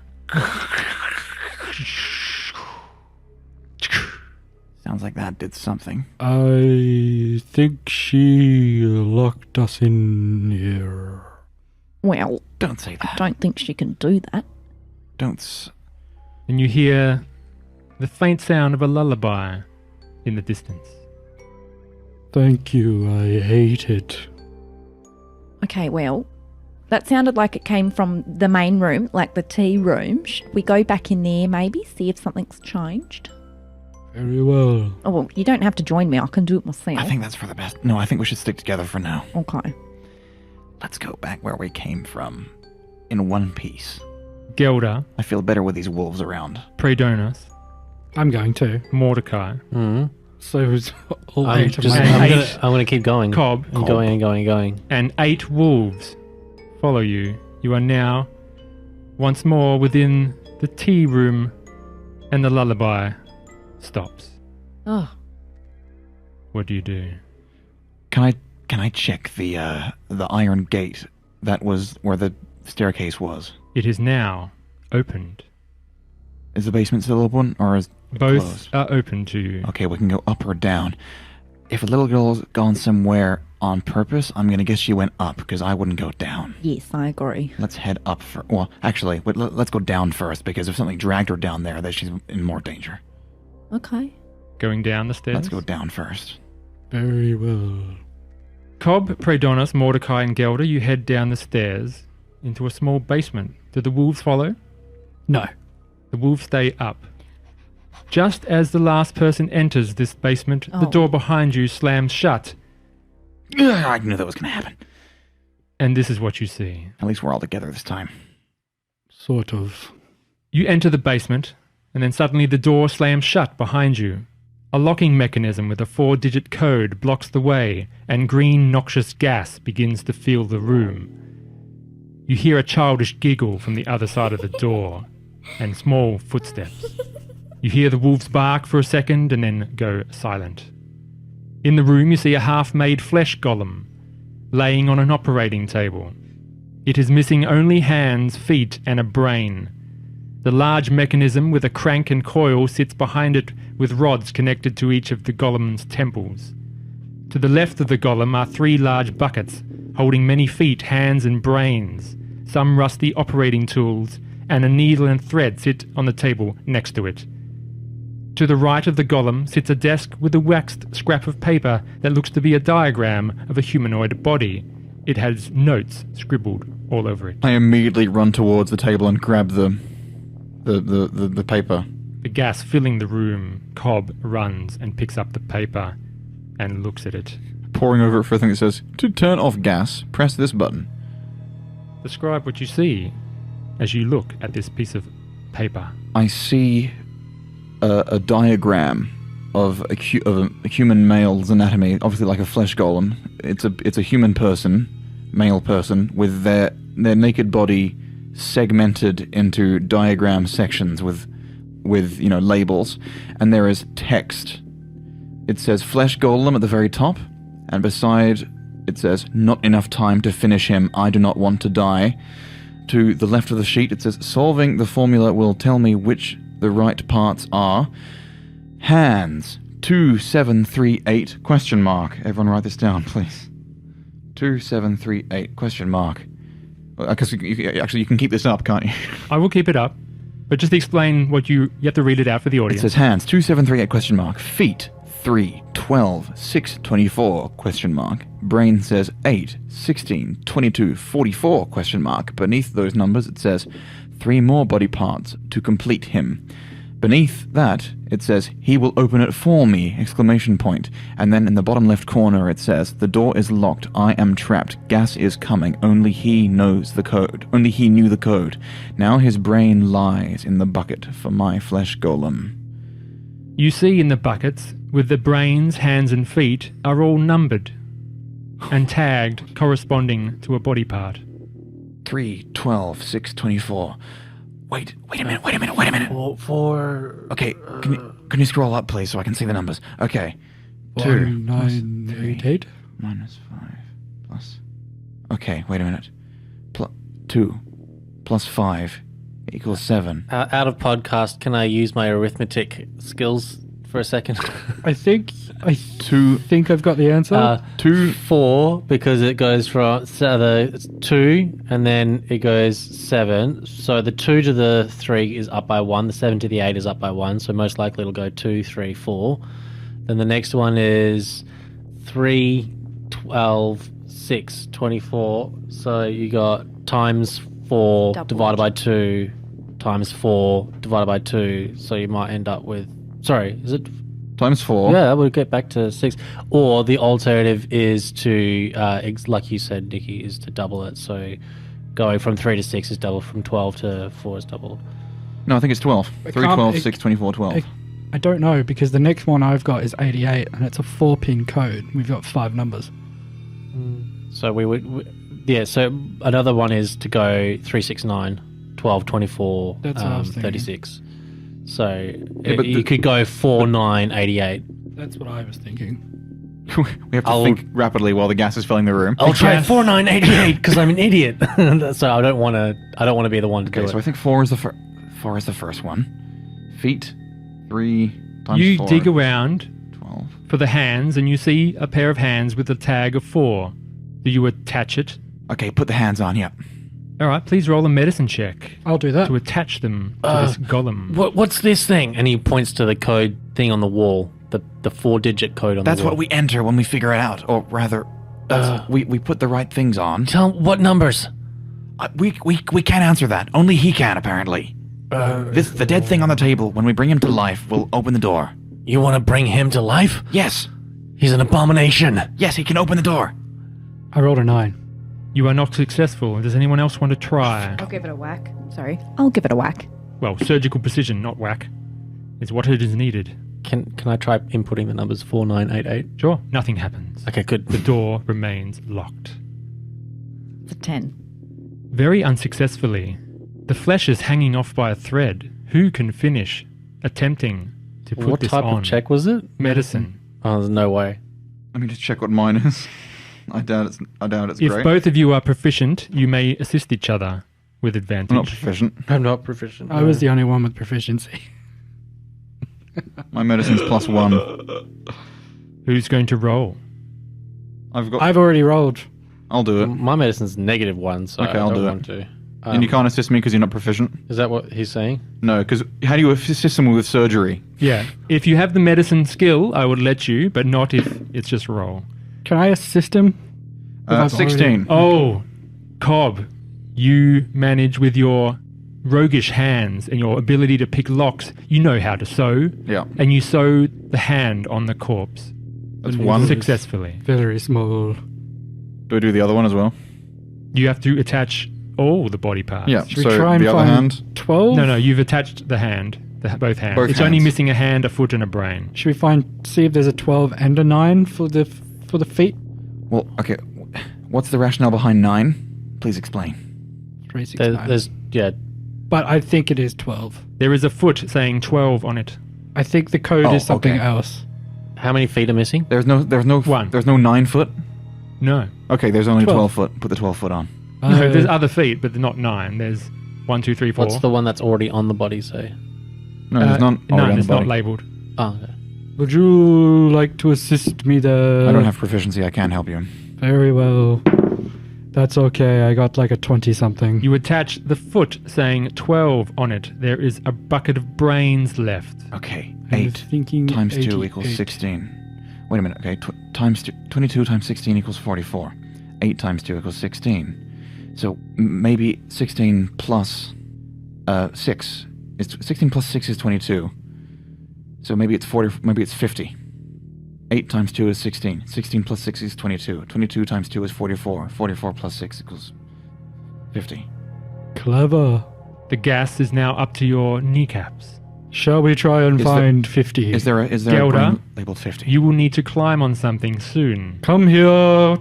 Sounds like that did something. I think she locked us in here. Well, Don't say I that. don't think she can do that. And you hear the faint sound of a lullaby in the distance. Thank you, I hate it. Okay, well, that sounded like it came from the main room, like the tea room. Should we go back in there maybe, see if something's changed? Very well. Oh, well, you don't have to join me. I can do it myself. I think that's for the best. No, I think we should stick together for now. Okay. Let's go back where we came from. In one piece. Gelder, I feel better with these wolves around. Predonus, I'm going to. Mordecai, So it's all I'm eight of just, my I'm gonna keep going. Cobb, I'm going. and 8 wolves follow you. You are now once more within the tea room, and the lullaby stops. Oh, What do you do? Can I check the iron gate that was where the staircase was? It is now opened. Is the basement still open or is it Both closed? are open to you. Okay, we can go up or down. If a little girl's gone somewhere on purpose, I'm gonna guess she went up because I wouldn't go down. yes, I agree. Let's head up first. Well, actually, let's go down first because if something dragged her down there, then she's in more danger. Okay. Going down the stairs. Let's go down first. Very well. Cobb, Predonus, Mordecai, and Gelder, you head down the stairs into a small basement. Do the wolves follow? No. The wolves stay up. Just as the last person enters this basement, the Oh. door behind you slams shut, Ugh, I knew that was gonna happen. and this is what you see. At least we're all together this time. Sort of. You enter the basement, and then suddenly the door slams shut behind you. A locking mechanism with a 4-digit code blocks the way, and green noxious gas begins to fill the room. You hear a childish giggle from the other side of the door, and small footsteps. You hear the wolves bark for a second and then go silent. In the room you see a half-made flesh golem, laying on an operating table. It is missing only hands, feet, and a brain. The large mechanism with a crank and coil sits behind it with rods connected to each of the golem's temples. To the left of the golem are 3 large buckets holding many feet, hands, and brains. Some rusty operating tools and a needle and thread sit on the table next to it. To the right of the golem sits a desk with a waxed scrap of paper that looks to be a diagram of a humanoid body. It has notes scribbled all over it. I immediately run towards the table and grab the paper. The gas filling the room, Cobb runs and picks up the paper and looks at it. Pouring over it for a thing that says, "To turn off gas, press this button." Describe what you see as you look at this piece of paper. I see a diagram of a human male's anatomy, obviously like a flesh golem. It's a human person, male person, with their naked body segmented into diagram sections with labels, and there is text. It says flesh golem at the very top, and beside it says not enough time to finish him, I do not want to die. To the left of the sheet it says solving the formula will tell me which the right parts are. Hands 2738 ? Everyone write this down, please. 2738 ? Because you can keep this up, can't you? I will keep it up, but just explain what you have to read it out for the It audience. says hands 2738 ? Feet 3 12 6 24 ? Brain says 8 16 22 44 ? Beneath those numbers it says 3 more body parts to complete him. Beneath that it says he will open it for me ! And then in the bottom left corner it says the door is locked, I am trapped, gas is coming, only he knows the code. Only he knew the code. Now his brain lies in the bucket for my flesh golem. You see in the buckets with the brains, hands and feet are all numbered and tagged corresponding to a body part. 3, 12, 6, 24. Wait a minute. Four. Okay, can you scroll up, please, so I can see the numbers? Okay. 2 1988. minus 5 plus... Okay, wait a minute. 2 plus 5 equals 7. Out of podcast, can I use my arithmetic skills for a second? I think I've got the answer. 2... 4, because it goes from the 2 and then it goes 7. So the 2 to the 3 is up by 1. The 7 to the 8 is up by 1. So most likely it'll go 2, 3, 4. Then the next one is 3, 12, 6, 24. So you got times 4 Doubled. divided by 2 times 4 divided by 2. So you might end up with... Sorry, is it... Times 4. Yeah, that would get back to 6. Or the alternative is to, like you said, Nikki, is to double it. So going from 3 to 6 is double, from 12 to 4 is double. No, I think it's 12. 3, 12, 6, 24, 12. I don't know, because the next one I've got is 88, and it's a 4-pin code. We've got 5 numbers. So we would... so another one is to go 3, 6, 9, 12, 24, That's what I was thinking. 36. So but you could go 4, 9, 88. That's what I was thinking. We have to think rapidly while the gas is filling the room. I'll try 4, 9, 88 because I'm an idiot. So I don't want to be the one to do Okay, it. so I think 4 is the first one. Feet, 3 times You 4. dig around 12. for the hands and you see a pair of hands with a tag of 4. Do you attach it? Okay, put the hands on, yeah. All right, please roll a medicine check I'll do that. to attach them to this golem. What's this thing? And he points to the code thing on the wall, the 4-digit code on That's the wall. what we enter when we figure it out. Or rather, we put the right things on. Tell what numbers? We can't answer that. Only he can, apparently. The dead thing on the table, when we bring him to life, will open the door. You want to bring him to life? Yes. He's an abomination. Yes, he can open the door. I rolled a 9. You are not successful. Does anyone else want to try? I'll give it a whack. Sorry. I'll give it a whack. Well, surgical precision, not whack, is what it is needed. Can I try inputting the numbers 4, 9, 8, 8? Sure, nothing happens. Okay, good. The door remains locked. It's a 10. Very unsuccessfully, the flesh is hanging off by a thread. Who can finish attempting to put What this type on? of check was it? Medicine. Oh, there's no way. Let me just check what mine is. I doubt it's If great. both of you are proficient, you may assist each other with advantage. I'm not proficient. I'm not proficient. I was the only one with proficiency. My medicine's +1. Who's going to roll? I've already rolled. I'll do it. My medicine's -1, so Okay, I I'll don't do it. want to. And you can't assist me because you're not proficient? Is that what he's saying? No, because how do you assist someone with surgery? Yeah. If you have the medicine skill, I would let you, but not if it's just roll. Can I assist him? If I've 16. Oh, Cobb, you manage with your roguish hands and your ability to pick locks. You know how to sew, Yeah, and you sew the hand on the corpse that's 1. successfully. Very small. Do I do the other one as well? You have to attach all the body parts. Yeah, Should so we try and the other find hand. 12? No, you've attached the hand, both hands. Both it's only hands. missing a hand, a foot, and a brain. Should we see if there's a 12 and a 9 for the feet? Well, okay. What's the rationale behind 9? Please explain. 3, 6, 9. There's But I think it is 12. There is a foot saying 12 on it. I think the code Oh, is something okay. else. how many feet are missing? There's no One. There's no 9 foot. No. Okay, there's only 12. 12 foot. Put the 12 foot on. No, there's other feet, but they're not 9. There's 1, 2, 3, 4. What's the one that's already on the body say? No, there's none. No, already on it's the not body. labelled. Oh, okay. Would you like to assist me there? I don't have proficiency. I can't help you. Very well. That's okay. I got like a 20-something. You attach the foot saying 12 on it. There is a bucket of brains left. Okay, I was 8 thinking times 2 88. equals 16. Wait a minute. Okay, 22 times 16 equals 44. 8 times 2 equals 16. So maybe 16 plus 6 is 16 plus 6 is 22. So maybe it's 40. Maybe it's 50. 8 times 2 is 16. 16 plus 6 is 22. 22 times 2 is 44. 44 plus 6 equals 50. Clever. The gas is now up to your kneecaps. Shall we try and find 50? Is there a Gelder? brain labeled 50? You will need to climb on something soon. Come here.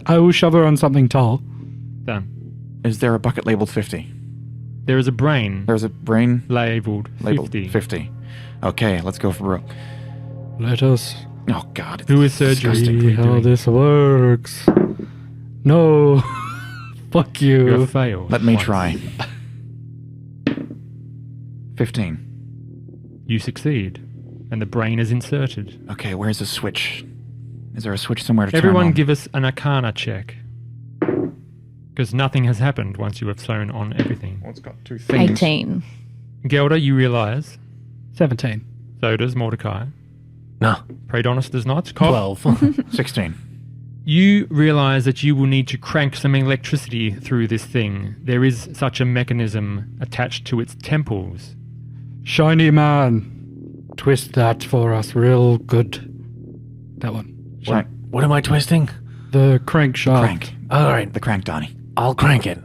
I will shove her on something tall. Done. Is there a bucket labeled 50? There is a brain There's a brain labeled 50. 50. Okay, let's go for broke. Let us Oh, God. It's Who is surgery? disgusting. see how doing? this works. No. Fuck You you. have failed. Let me once. try. 15. You succeed, and the brain is inserted. Okay, where's the switch? Is there a switch somewhere to turn Everyone on? give us an Arcana check. Because nothing has happened once you have sewn on everything. Well, it's got two things. 18. Gelder, you realise. 17. So does Mordecai. No. Praedonis does not. Cough. 12. 16. You realise that you will need to crank some electricity through this thing. There is such a mechanism attached to its temples. Shiny man. Twist that for us real good. That one. Right. What am I twisting? The crankshaft. Crank. All right. The crank, Donnie. I'll crank it.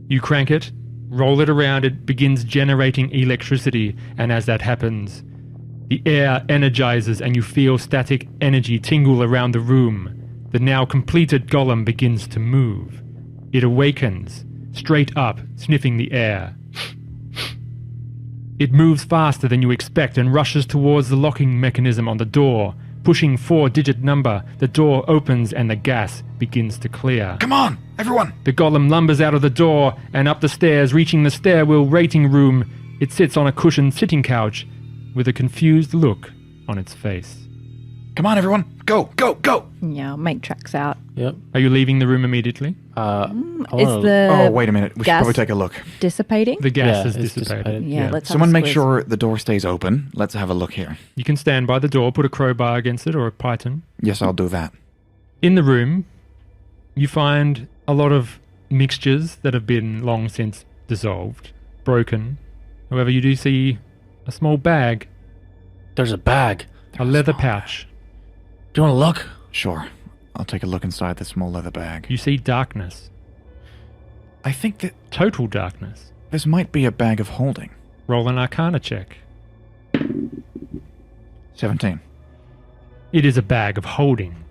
You crank it, roll it around, it begins generating electricity, and as that happens, the air energizes and you feel static energy tingle around the room. The now completed golem begins to move. It awakens, straight up, sniffing the air. It moves faster than you expect and rushes towards the locking mechanism on the door. Pushing 4-digit number, the door opens and the gas begins to clear. Come on, everyone. The golem lumbers out of the door and up the stairs, reaching the stairwell rating room. It sits on a cushioned sitting couch with a confused look on its face. Come on, everyone. Go, go, go. Yeah, I'll make tracks out. Yep. Are you leaving the room immediately? Is the Oh, wait a minute. We should gas probably take a look. dissipating? The gas Yeah, is it's dissipated. dissipated. Yeah, let's have Someone a make squeeze. sure the door stays open. Let's have a look here. You can stand by the door, put a crowbar against it or a python. Yes, I'll do that. In the room, you find a lot of mixtures that have been long since dissolved, broken. However, you do see a small bag, There's a bag. a leather pouch. Do you want to look? Sure. I'll take a look inside the small leather bag. You see darkness, I think that total darkness. this might be a bag of holding. Roll an Arcana check. 17. It is a bag of holding.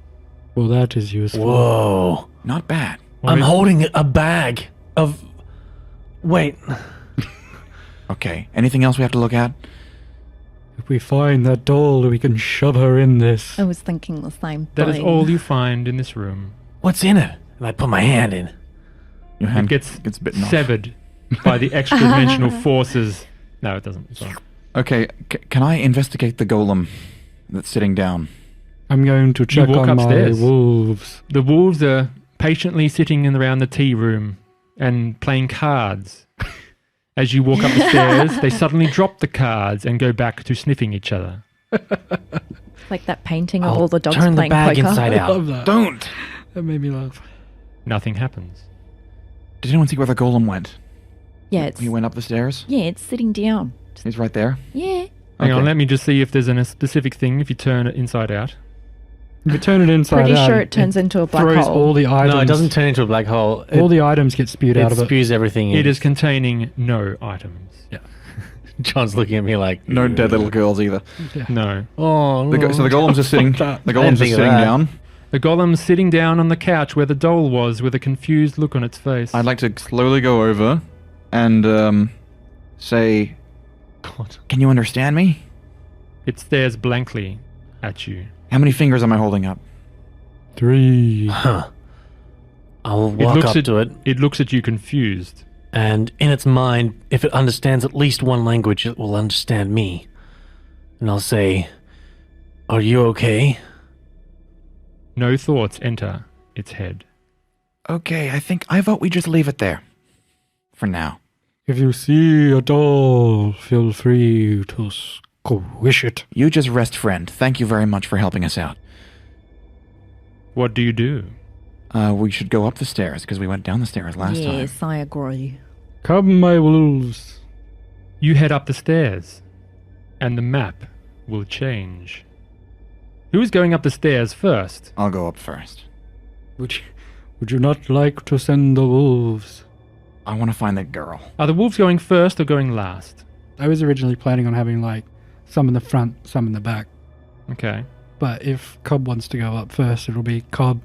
Well, that is useful. Whoa. Not bad. What I'm is- holding a bag of... Wait. Okay. Anything else we have to look at? If we find that doll, we can shove her in this. I was thinking the same That is thing. all you find in this room. What's in it? And I put my hand in. Your It hand gets bitten off. severed by the extra-dimensional forces. No, it doesn't. It's not. Okay. Can I investigate the golem that's sitting down? I'm going to check walk on upstairs. my wolves. The wolves are patiently sitting in around the tea room and playing cards. As you walk up the stairs, they suddenly drop the cards and go back to sniffing each other. Like that painting of I'll all the dogs turn the playing bag poker. inside I out. love that. Don't! That made me laugh. Nothing happens. Did anyone see where the golem went? Yeah, it's He went up the stairs? it's sitting down. He's right there? Yeah. Hang on, Okay. let me just see if there's a specific thing if you turn it inside out. If you turn it inside Pretty out, sure it turns into a black throws hole. all the items. No, it doesn't turn into a black hole. All the items get spewed out it of it. spews everything in. It is containing no items. John's looking at me like... No dead little girls either. No. Oh, So the golems are sitting. The I didn't golems are think of sitting that. down. The golem's sitting down on the couch where the doll was with a confused look on its face. I'd like to slowly go over and say, God. "Can you understand me? It stares blankly at you. How many fingers am I holding up?" 3. Huh. I'll walk up to it, It looks at you confused. and in its mind, if it understands at least one language, it will understand me. And I'll say, "Are you okay?" No thoughts enter its head. Okay, I vote we just leave it there. For now. If you see a doll, feel free to squish it. You just rest, friend. Thank you very much for helping us out. What do you do? We should go up the stairs because we went down the stairs last time. Yes, I agree. Come, my wolves. You head up the stairs, and the map will change. Who is going up the stairs first? I'll go up first. Would you not like to send the wolves? I want to find that girl. Are the wolves going first or going last? I was originally planning on having like some in the front, some in the back. Okay. But if Cobb wants to go up first, it'll be Cobb,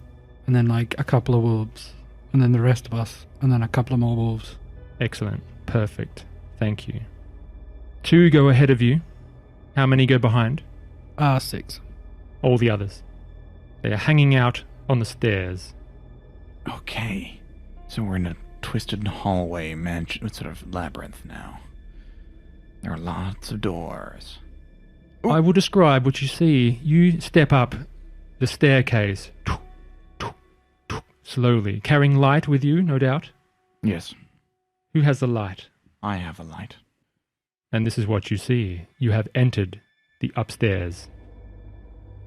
and then like a couple of wolves, and then the rest of us, and then a couple of more wolves. Excellent. Perfect. Thank you. 2 go ahead of you. How many go behind? 6. All the others. They are hanging out on the stairs. Okay. So we're in a twisted hallway, sort of labyrinth now. There are lots of doors. Ooh. I will describe what you see. You step up the staircase. Slowly. Carrying light with you, no doubt. Yes. Who has the light? I have a light. And this is what you see. You have entered the upstairs.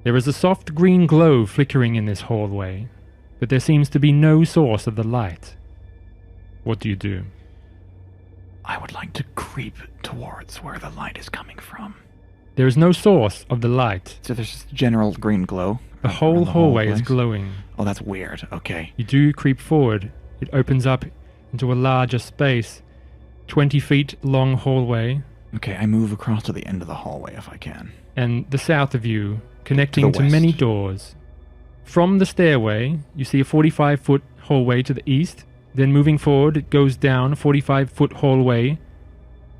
There is a soft green glow flickering in this hallway, but there seems to be no source of the light. What do you do? I would like to creep towards where the light is coming from. There is no source of the light. So there's just general green glow. The whole hallway is place? glowing. Oh, that's weird. Okay. You do creep forward. It opens up into a larger space. 20 feet long hallway. Okay, I move across to the end of the hallway if I can. And the south of you, connecting To to the many west. doors. From the stairway, you see a 45-foot hallway to the east. Then moving forward, it goes down a 45-foot hallway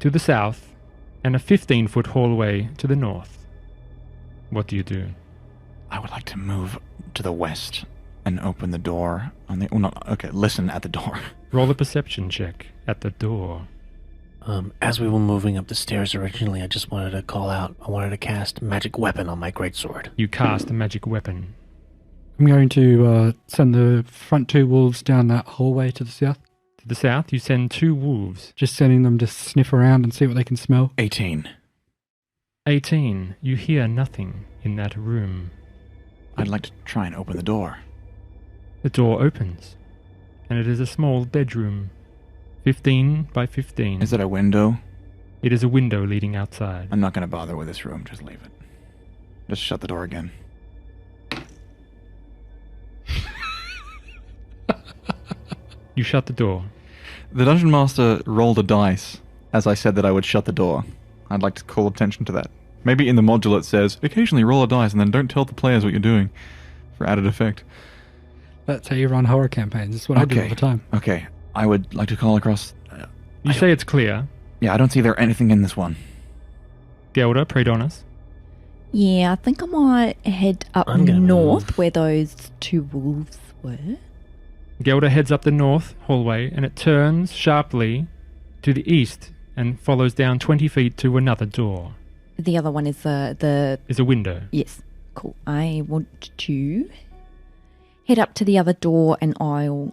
to the south and a 15-foot hallway to the north. What do you do? I would like to move to the west and open the door on the... listen at the door. Roll a perception check at the door. As we were moving up the stairs originally, I just wanted to call out. I wanted to cast magic weapon on my greatsword. You cast a magic weapon. I'm going to send the front 2 wolves down that hallway to the south. To the south, you send 2 wolves. Just sending them to sniff around and see what they can smell. 18. 18. You hear nothing in that room. I'd like to try and open the door. The door opens, and it is a small bedroom. 15 by 15. Is it a window? It is a window leading outside. I'm not going to bother with this room. Just leave it. Just shut the door again. You shut the door. The Dungeon Master rolled a dice as I said that I would shut the door. I'd like to call attention to that. Maybe in the module it says, occasionally roll a dice and then don't tell the players what you're doing for added effect. That's how you run horror campaigns. That's what I do all the time. Okay. I would like to call across... You say it's clear. Yeah, I don't see there anything in this one. Gelda, Praedonis. Yeah, I think I might head up I'm gonna north move. where those 2 wolves were. Gelda heads up the north hallway, and it turns sharply to the east and follows down 20 feet to another door. The other one is the Is a window. yes, cool. I want to head up to the other door and I'll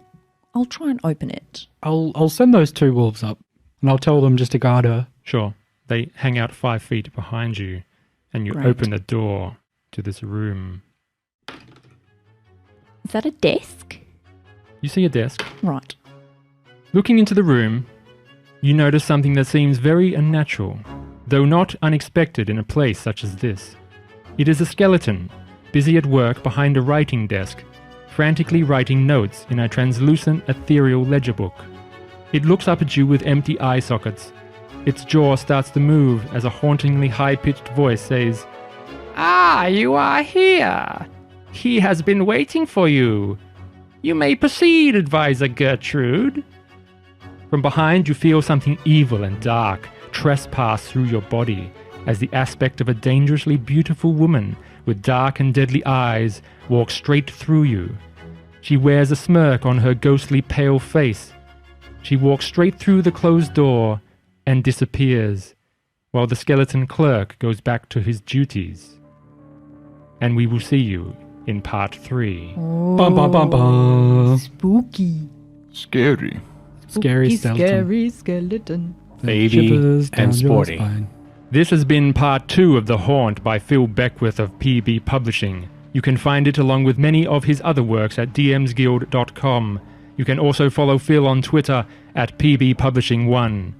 try and open it. I'll send those 2 wolves up, and I'll tell them just to guard her. Sure. They hang out 5 feet behind you, and you Great. open the door to this room. Is that a desk? You see a desk. Right. Looking into the room, you notice something that seems very unnatural, though not unexpected in a place such as this. It is a skeleton, busy at work behind a writing desk, frantically writing notes in a translucent ethereal ledger book. It looks up at you with empty eye sockets. Its jaw starts to move as a hauntingly high-pitched voice says, "Ah, you are here! He has been waiting for you. You may proceed, Advisor Gertrude." From behind, you feel something evil and dark trespass through your body as the aspect of a dangerously beautiful woman with dark and deadly eyes walks straight through you. She wears a smirk on her ghostly pale face. She walks straight through the closed door and disappears, while the skeleton clerk goes back to his duties. And we will see you in part 3. Bum, bum, bum, bum. Spooky. Scary. Scary skeleton. Scary skeleton. Baby Shivers down and your sporty. spine. This has been part 2 of The Haunt by Phil Beckwith of PB Publishing. You can find it along with many of his other works at dmsguild.com. You can also follow Phil on Twitter at pbpublishing1.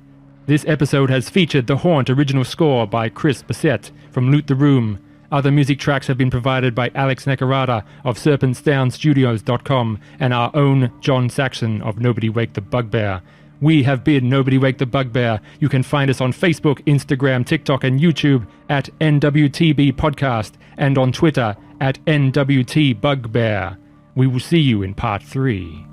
This episode has featured The Haunt original score by Chris Bissette from Loot the Room. Other music tracks have been provided by Alex Nekarada of SerpentsDownStudios.com and our own John Saxon of Nobody Wake the Bugbear. We have been Nobody Wake the Bugbear. You can find us on Facebook, Instagram, TikTok, and YouTube at NWTB Podcast and on Twitter at NWT Bugbear. We will see you in part 3.